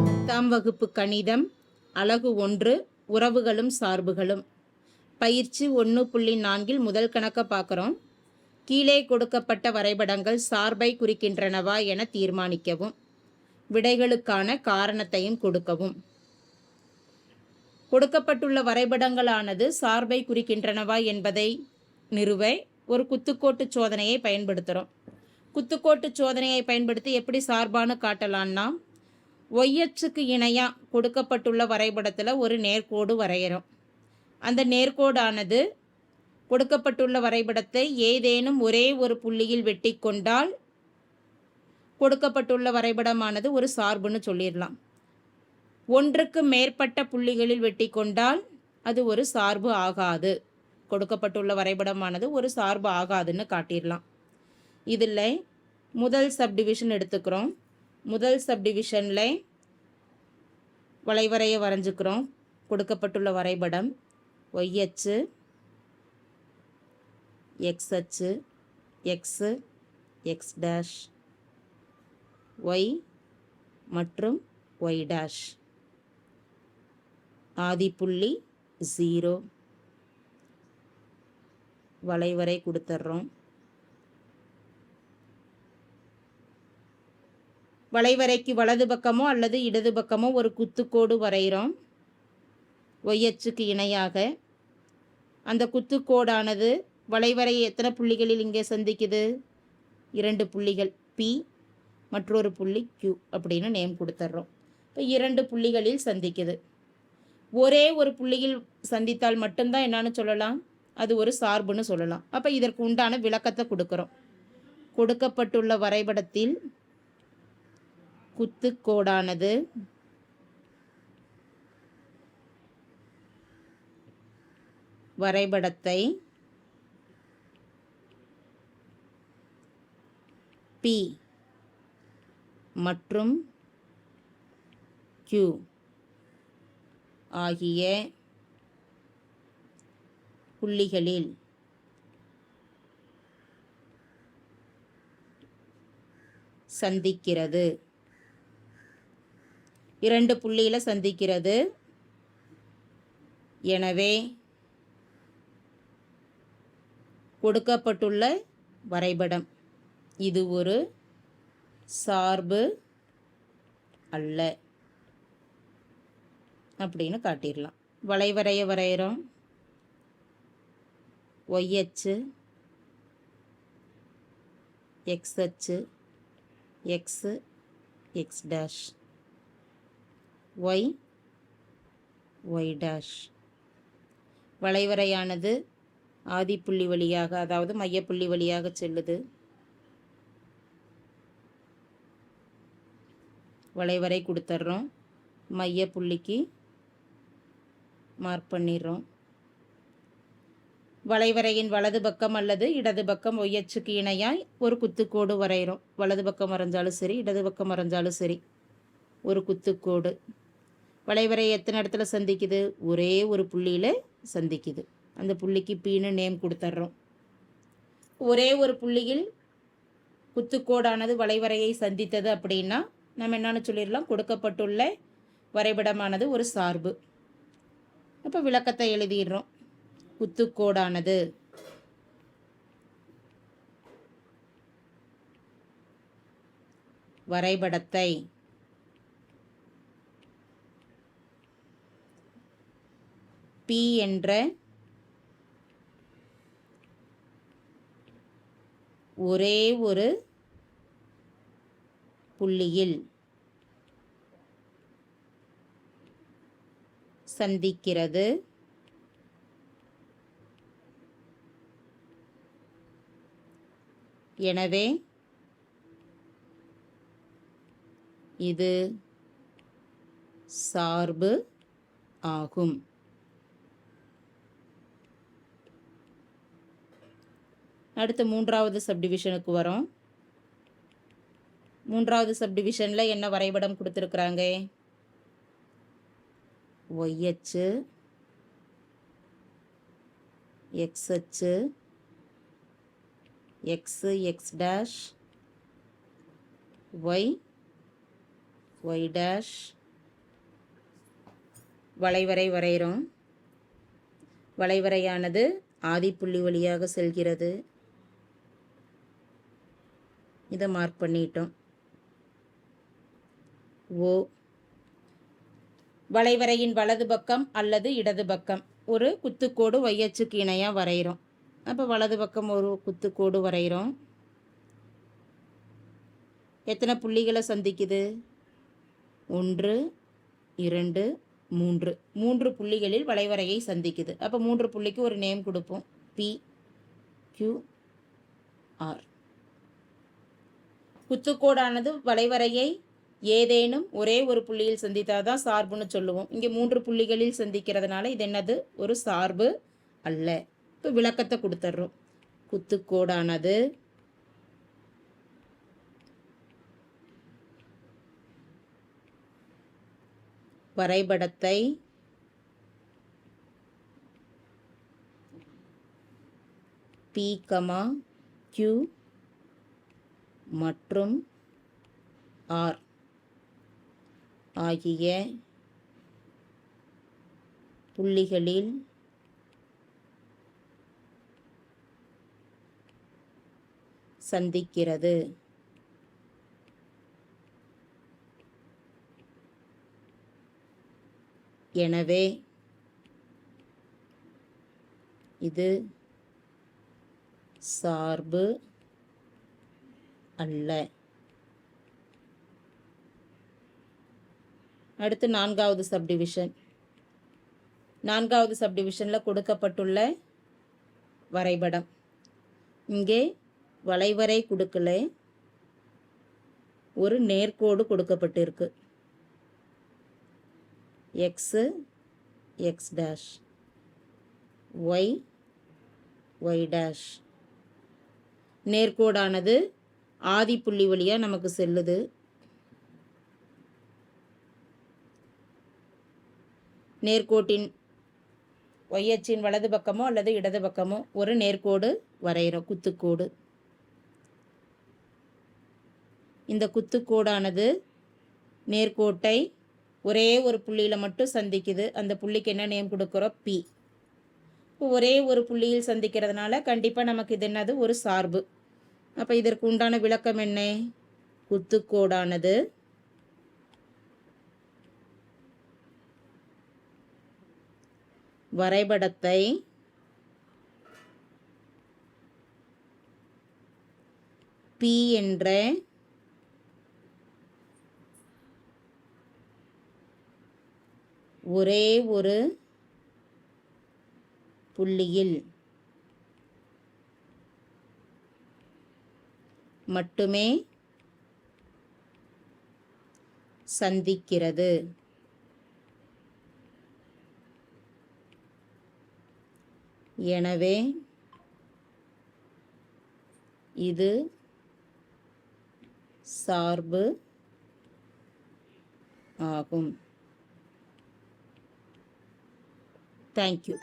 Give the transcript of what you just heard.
பத்தாம் வகுப்பு கணிதம் அலகு 1 உறவுகளும் சார்புகளும் பயிற்சி 1.4 முதல் கணக்க பார்க்குறோம். கீழே கொடுக்கப்பட்ட வரைபடங்கள் சார்பை குறிக்கின்றனவா என தீர்மானிக்கவும். விடைகளுக்கான காரணத்தையும் கொடுக்கவும். கொடுக்கப்பட்டுள்ள வரைபடங்களானது சார்பை குறிக்கின்றனவா என்பதை நிறுவ ஒரு குத்துக்கோட்டு சோதனையை பயன்படுத்துகிறோம். குத்துக்கோட்டு சோதனையை பயன்படுத்தி எப்படி சார்பானு காட்டலான்னா, ஒய்யச்சுக்கு இணையாக கொடுக்கப்பட்டுள்ள வரைபடத்தில் ஒரு நேர்கோடு வரைகிறோம். அந்த நேர்கோடானது கொடுக்கப்பட்டுள்ள வரைபடத்தை ஏதேனும் ஒரே ஒரு புள்ளியில் வெட்டி கொண்டால் கொடுக்கப்பட்டுள்ள வரைபடமானது ஒரு சார்புன்னு சொல்லிடலாம். ஒன்றுக்கு மேற்பட்ட புள்ளிகளில் வெட்டி கொண்டால் அது ஒரு சார்பு ஆகாது. கொடுக்கப்பட்டுள்ள வரைபடமானது ஒரு சார்பு ஆகாதுன்னு காட்டிடலாம். இதில் முதல் சப்டிவிஷன் எடுத்துக்கிறோம். முதல் சப்டிவிஷனில் வளைவரையை வரைஞ்சிக்கிறோம். கொடுக்கப்பட்டுள்ள வரைபடம் ஒய் அச்சு, எக்ஸ் அச்சு, எக்ஸு, எக்ஸ் டேஷ், ஒய் மற்றும் ஒய் டேஷ். ஆதிப்புள்ளி 0. வளைவரை கொடுத்துட்றோம். வளைவரைக்கு வலது பக்கமோ அல்லது இடது பக்கமோ ஒரு குத்துக்கோடு வரைகிறோம். ஒய்யச்சுக்கு இணையாக அந்த குத்துக்கோடானது வளைவரை எத்தனை புள்ளிகளில் இங்கே சந்திக்குது? 2 புள்ளிகள் P, மற்றொரு புள்ளி Q அப்படின்னு நேம் கொடுத்துட்றோம். இப்போ 2 புள்ளிகளில் சந்திக்குது. ஒரே ஒரு புள்ளியில் சந்தித்தால் மட்டும்தான் என்னன்னு சொல்லலாம், அது ஒரு சார்புன்னு சொல்லலாம். அப்போ இதற்கு உண்டான விளக்கத்தை கொடுக்குறோம். கொடுக்கப்பட்டுள்ள வரைபடத்தில் குத்துக்கோடானது வரைபடத்தை P மற்றும் Q ஆகிய புள்ளிகளில் சந்திக்கிறது. 2 புள்ளியில் சந்திக்கிறது. எனவே கொடுக்கப்பட்டுள்ள வரைபடம் இது ஒரு சார்பு அல்ல அப்படின்னு காட்டிடலாம். வளைவரையை வரைகிறோம். ஒய் அச்சு, எக்ஸ் அச்சு, X, X dash, Y, Y dash. வளைவரையானது ஆதிப்புள்ளி வழியாக, அதாவது மையப்புள்ளி வழியாக செல்லுது. வளைவரை கொடுத்துட்றோம். மையப்புள்ளிக்கு மார்க் பண்ணிடுறோம். வளைவரையின் வலது பக்கம் அல்லது இடது பக்கம் ஒய்யச்சுக்கு இணையாய் ஒரு குத்துக்கோடு வரைகிறோம். வலது பக்கம் வரைஞ்சாலும் சரி, இடது பக்கம் வரைஞ்சாலும் சரி, ஒரு குத்துக்கோடு. வளைவரை எத்தனை இடத்துல சந்திக்குது? ஒரே ஒரு புள்ளியில் சந்திக்குது. அந்த புள்ளிக்கு Pன்னு நேம் கொடுத்துட்றோம். ஒரே ஒரு புள்ளியில் குத்துக்கோடானது வளைவரையை சந்தித்தது அப்படின்னா நம்ம என்னன்னு சொல்லிடலாம், கொடுக்கப்பட்டுள்ள வரைபடமானது ஒரு சார்பு. அப்போ விளக்கத்தை எழுதிடுறோம். குத்துக்கோடானது வரைபடத்தை P என்ற ஒரே ஒரு புள்ளியில் சந்திக்கிறது. எனவே இது சார்பு ஆகும். அடுத்து 3வது சப்டிவிஷனுக்கு வரோம். 3வது சப்டிவிஷனில் என்ன வரைபடம் கொடுத்துருக்குறாங்க? ஒய் அச்சு, எக்ஸ் அச்சு, X, X dash, Y Y dash வளைவரை வரைகிறோம். வளைவரையானது ஆதிப்புள்ளி வழியாக செல்கிறது. இதை மார்க் பண்ணிட்டோம். ஓ வளைவரையின் வலது பக்கம் அல்லது இடது பக்கம் ஒரு குத்துக்கோடு y அச்சுக்கு இணையாக வரைகிறோம். அப்போ வலது பக்கம் ஒரு குத்துக்கோடு வரைகிறோம். எத்தனை புள்ளிகளை சந்திக்குது? 1 2 3 3 புள்ளிகளில் வளைவரையை சந்திக்குது. அப்போ 3 புள்ளிக்கு ஒரு நேம் கொடுப்போம். PQR. குத்துக்கோடானது வளைவரையை ஏதேனும் ஒரே ஒரு புள்ளியில் சந்தித்தாதான் சார்புன்னு சொல்லுவோம். இங்கே 3 புள்ளிகளில் சந்திக்கிறதுனால இது என்னது? ஒரு சார்பு அல்ல. இப்போ விளக்கத்தை கொடுத்துட்றோம். குத்துக்கோடானது வரைபடத்தை P, Q மற்றும் R ஆகிய புள்ளிகளில் சந்திக்கிறது. எனவே இது சார்பு அல்ல. அடுத்து 4வது சப்டிவிஷன். 4வது சப்டிவிஷனில் கொடுக்கப்பட்டுள்ள வரைபடம். இங்கே வளைவரை கொடுக்கல, ஒரு நேர்கோடு கொடுக்கப்பட்டிருக்கு. X X dash, Y Y dash. நேர்கோடானது ஆதிப்புள்ளி வழியாக நமக்கு செல்லுது. நேர்கோட்டின் ஒய் அச்சின் வலது பக்கமோ அல்லது இடது பக்கமோ ஒரு நேர்கோடு வரைகிறோம், குத்துக்கோடு. இந்த குத்துக்கோடானது நேர்கோட்டை ஒரே ஒரு புள்ளியில் மட்டும் சந்திக்குது. அந்த புள்ளிக்கு என்ன நேம் கொடுக்குறோம்? P. ஒரே ஒரு புள்ளியில் சந்திக்கிறதுனால கண்டிப்பாக நமக்கு இது என்னது? ஒரு சார்பு. அப்போ இதற்கு உண்டான விளக்கம் என்ன? குத்துக்கோடானது வரைபடத்தை P என்ற ஒரே ஒரு புள்ளியில் மட்டுமே சந்திக்கிறது. எனவே இது சார்பு ஆகும். தேங்க்யூ.